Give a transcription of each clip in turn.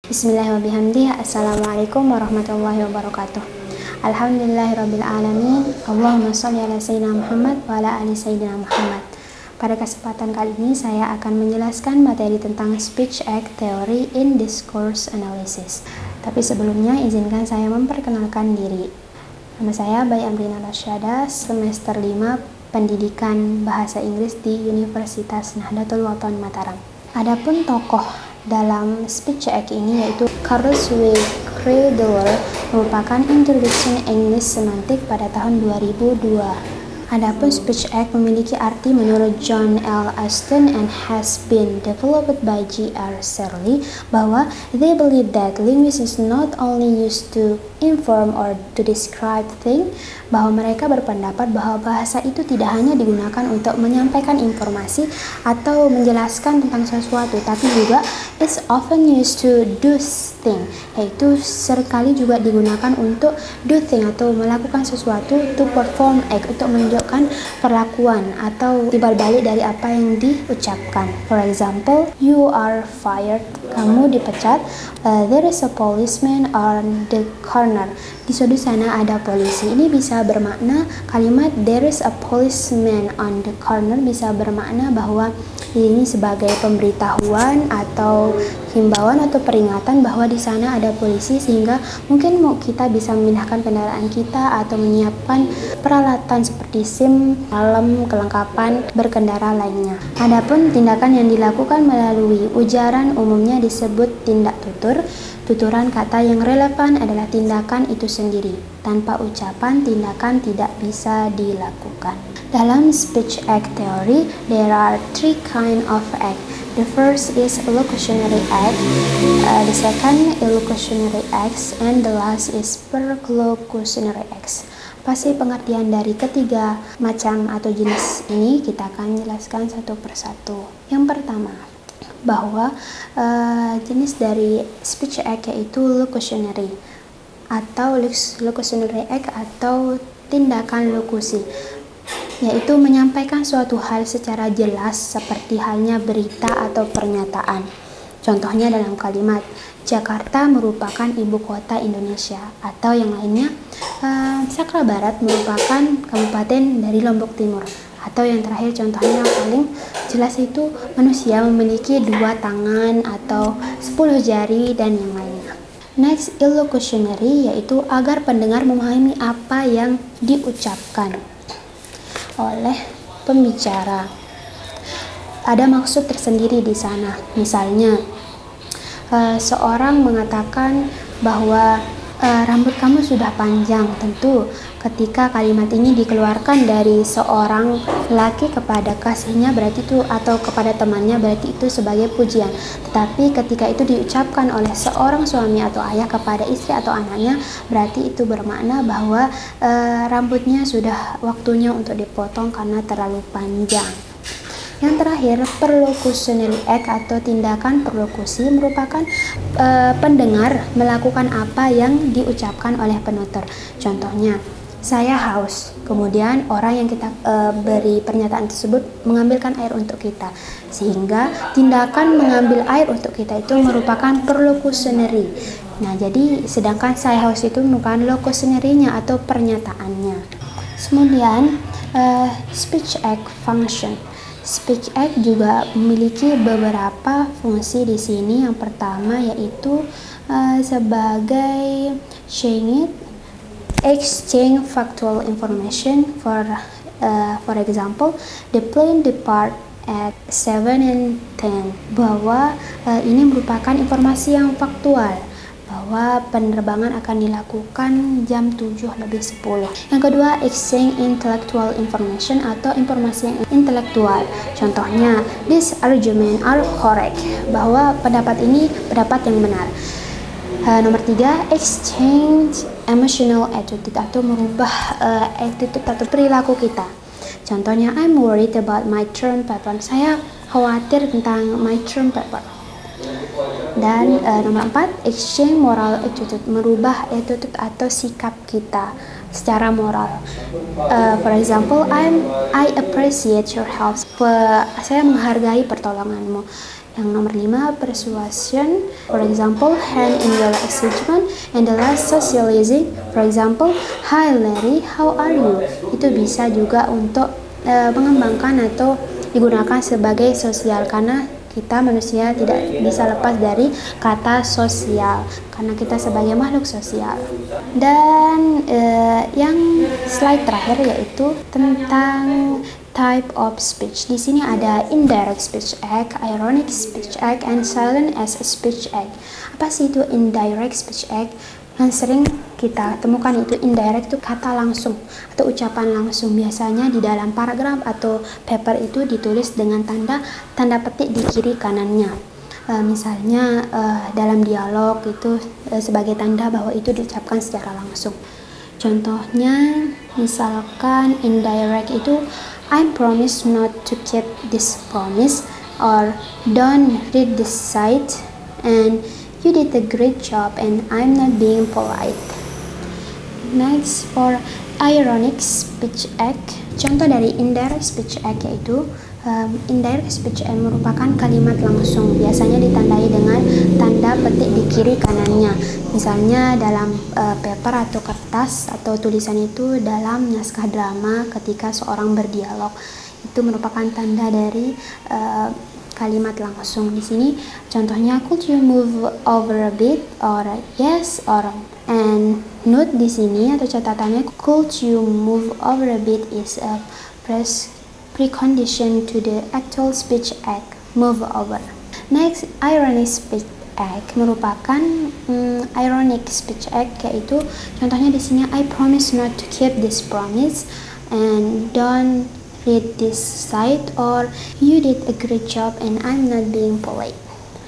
Bismillahirrahmanirrahim. Assalamualaikum warahmatullahi wabarakatuh. Alhamdulillahirrabbilalamin. Allahumma sholli ala sayyidina Muhammad wa ala ali sayyidina Muhammad. Pada kesempatan kali ini saya akan menjelaskan materi tentang Speech Act Theory in Discourse Analysis. Tapi sebelumnya izinkan saya memperkenalkan diri. Nama saya Bayi Amrina Rasyada, semester 5 Pendidikan Bahasa Inggris di Universitas Nahdlatul Ulama Mataram. Adapun tokoh dalam Speech Act ini yaitu Carl Cradler merupakan Introduction English Semantic pada tahun 2002. Adapun Speech Act memiliki arti menurut John L. Aston and has been developed by G.R. Searle bahwa they believe that language is not only used to inform or to describe things, bahwa mereka berpendapat bahwa bahasa itu tidak hanya digunakan untuk menyampaikan informasi atau menjelaskan tentang sesuatu, tapi juga it's often used to do thing, yaitu seringkali juga digunakan untuk do thing atau melakukan sesuatu, to perform act untuk menunjukkan perlakuan atau timbal balik dari apa yang diucapkan. For example, you are fired, kamu dipecat. There is a policeman on the corner, di sudut sana ada polisi. Ini bisa bermakna kalimat there is a policeman on the corner bisa bermakna bahwa ini sebagai pemberitahuan atau himbauan atau peringatan bahwa di sana ada polisi, sehingga mungkin kita bisa memindahkan kendaraan kita atau menyiapkan peralatan seperti SIM, helm, kelengkapan berkendara lainnya. Adapun tindakan yang dilakukan melalui ujaran umumnya disebut tindak tutur. Tuturan kata yang relevan adalah tindakan itu sendiri. Tanpa ucapan, tindakan tidak bisa dilakukan. Dalam Speech Act Theory, there are three kinds of act. The first is illocutionary act, the second illocutionary acts, and the last is perlocutionary acts. Pasti pengertian dari ketiga macam atau jenis ini kita akan jelaskan satu persatu. Yang pertama, bahwa jenis dari Speech Act yaitu locutionary atau locutionary act atau tindakan lokusi, yaitu menyampaikan suatu hal secara jelas seperti halnya berita atau pernyataan. Contohnya dalam kalimat Jakarta merupakan ibu kota Indonesia, atau yang lainnya Sakra Barat merupakan kabupaten dari Lombok Timur. Atau yang terakhir contohnya yang paling jelas itu manusia memiliki 2 tangan atau 10 jari dan yang lainnya. Next, illocutionary yaitu agar pendengar memahami apa yang diucapkan oleh pembicara. Ada maksud tersendiri di sana. Misalnya seorang mengatakan bahwa rambut kamu sudah panjang. Tentu ketika kalimat ini dikeluarkan dari seorang laki kepada kasihnya berarti itu, atau kepada temannya berarti itu sebagai pujian. Tetapi ketika itu diucapkan oleh seorang suami atau ayah kepada istri atau anaknya, berarti itu bermakna bahwa rambutnya sudah waktunya untuk dipotong karena terlalu panjang. Yang terakhir, perlocutionary act atau tindakan perlokusi merupakan pendengar melakukan apa yang diucapkan oleh penutur. Contohnya, saya haus, kemudian orang yang kita beri pernyataan tersebut mengambilkan air untuk kita, sehingga tindakan mengambil air untuk kita itu merupakan perlocutionary. Nah, jadi sedangkan saya haus itu bukan locutionary-nya atau pernyataannya. Kemudian Speech Act function. Speech Act juga memiliki beberapa fungsi di sini. Yang pertama yaitu sebagai exchange factual information. For example, the plane depart at 7 and 10, bahwa ini merupakan informasi yang faktual bahwa penerbangan akan dilakukan jam 7:10. Yang kedua, exchange intellectual information atau informasi yang intelektual. Contohnya, this argument are correct, bahwa pendapat ini pendapat yang benar. Nomor 3, exchange emotional attitude atau merubah attitude atau perilaku kita. Contohnya, I'm worried about my term paper. Saya khawatir tentang my term paper. Dan nomor 4, exchange moral attitude, merubah attitude atau sikap kita secara moral. For example, I appreciate your help. Saya menghargai pertolonganmu. Yang nomor 5, persuasion, for example, hand in your engagement. And the last, socializing, for example, hi Larry, how are you? Itu bisa juga untuk mengembangkan atau digunakan sebagai sosial, karena kita manusia tidak bisa lepas dari kata sosial karena kita sebagai makhluk sosial. Dan yang slide terakhir yaitu tentang type of speech. Di sini ada indirect speech act, ironic speech act, and silent as speech act. Apa sih itu indirect speech act? Yang sering kita temukan itu indirect itu kata langsung atau ucapan langsung. Biasanya di dalam paragraf atau paper itu ditulis dengan tanda petik di kiri kanannya. Misalnya dalam dialog itu sebagai tanda bahwa itu diucapkan secara langsung. Contohnya misalkan indirect itu I promise not to keep this promise, or don't read this site, and you did a great job and I'm not being polite. Next, for ironic speech act, contoh dari indirect speech act yaitu indirect speech act merupakan kalimat langsung, biasanya ditandai dengan tanda petik di kiri kanannya. Misalnya dalam paper atau kertas atau tulisan itu dalam naskah drama ketika seorang berdialog, itu merupakan tanda dari kalimat langsung. Di sini contohnya could you move over a bit, or yes, or and note di sini atau catatannya could you move over a bit is a precondition to the actual speech act move over. Next, ironic speech act merupakan ironic speech act, yaitu contohnya di sini I promise not to keep this promise, and don't read this site, or you did a great job and I'm not being polite.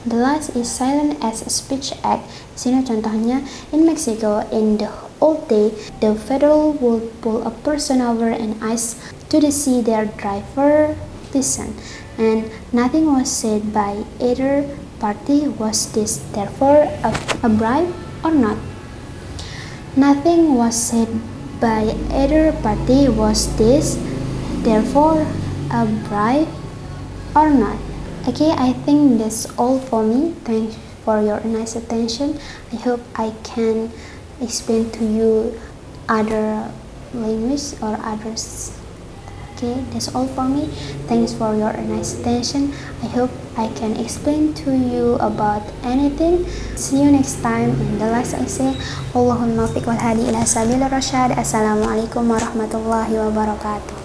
The last is silent as a speech act. Di sini contohnya in Mexico in the old day, the federal would pull a person over and ask to see their driver listen, and nothing was said by either party. Was this therefore a bribe or not? Nothing was said by either party. Was this therefore a bribe or not? Okay, I think that's all for me. Thanks for your nice attention. I hope I can explain to you other language or others. Okay, that's all for me. Thanks for your nice attention. I hope I can explain to you about anything. See you next time. And the last I say, Allahumma fiq wal hadi ila sabil rasyad. Assalamualaikum warahmatullahi wabarakatuh.